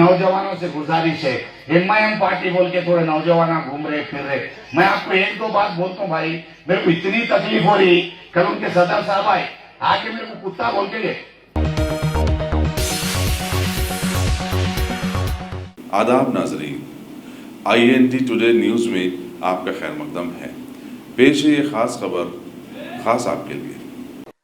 नौजवानों से गुजारिश है, एमआईएम पार्टी बोल के थोड़े नौजवान घूम रहे फिर रहे। मैं आपको एक दो बात बोलता हूँ भाई, मेरे को इतनी तकलीफ हो रही, कल उनके सदर साहब आए, आके मेरे को कुत्ता बोल के गए। आदाब नाजरीन, INT टुडे न्यूज़ में आपका खैर मकदम है। पेश है ये खास खबर खास आपके लिए।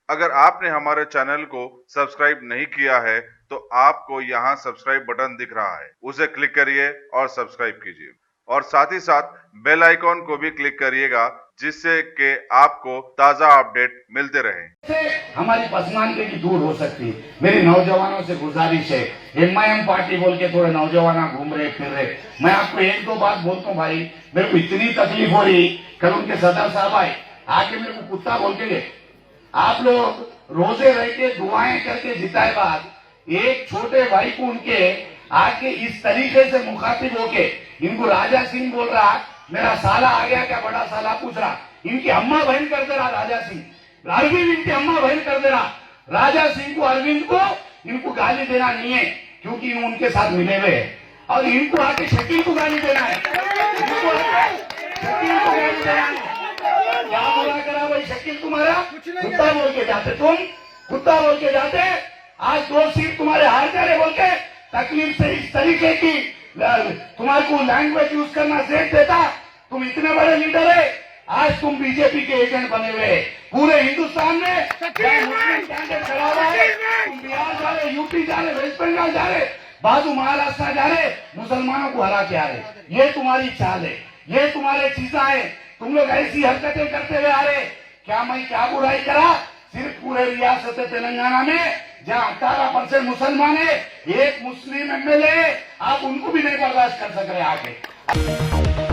अगर आपने हमारे चैनल को सब्सक्राइब नहीं किया है तो आपको यहाँ सब्सक्राइब बटन दिख रहा है, उसे क्लिक करिए और सब्सक्राइब कीजिए और साथ ही साथ बेल आइकॉन को भी क्लिक करिएगा, जिससे कि आपको ताज़ा अपडेट मिलते रहे। हमारी पसमानदगी की दूर हो सकती है। मेरी नौजवानों से गुजारिश है, एमआईएम पार्टी बोल के थोड़े नौजवान घूम रहे फिर रहे। मैं आपको एक दो बात बोलता हूँ भाई, मेरे को इतनी तकलीफ हो रही, कल उनके सदर साहब आए, आके मेरे को कुत्ता बोल के गए। आप लोग रोजे रह के दुआएं करके जिताए बाद एक छोटे भाई को उनके आके इस तरीके से मुखातिब होके इनको राजा सिंह बोल रहा, मेरा साला आ गया क्या, बड़ा साला पूछ रहा, इनकी अम्मा बहन कर दे रहा राजा सिंह, अरविंद इनकी अम्मा बहन कर दे रहा राजा सिंह को, अरविंद को इनको गाली देना नहीं है क्योंकि इन उनके साथ मिले हुए हैं, और इनको आके शकील को गाली देना है, इनको आके शकील को गाली देना है। क्या बोला करा भाई शकील तुम्हारा, कुत्ता बोल के जाते, तुम कुत्ता बोल के जाते, आज 2 सीट तुम्हारे हार जा रहे बोल के तकलीफ से इस तरीके की तुम्हारे को लैंग्वेज यूज करना सीख देता। तुम इतने बड़े लीडर है, आज तुम बीजेपी के एजेंट बने हुए पूरे हिंदुस्तान में मुस्लिम कैंडिडेट खड़ा हुआ है। तुम बिहार जा रहे, यूपी जा रहे, वेस्ट बंगाल जा रहे, बाजू महाराष्ट्र जा रहे, मुसलमानों को हरा के आ रहे। ये तुम्हारी चाल है, ये तुम्हारे चीजा है, तुम लोग ऐसी हरकतें करते हुए आ रहे। क्या मैं क्या बुराई करा, सिर्फ पूरे रियासत तेलंगाना में जहाँ 18% मुसलमान है, एक मुस्लिम MLA, आप उनको भी नहीं बर्दाश्त कर सक रहे आगे।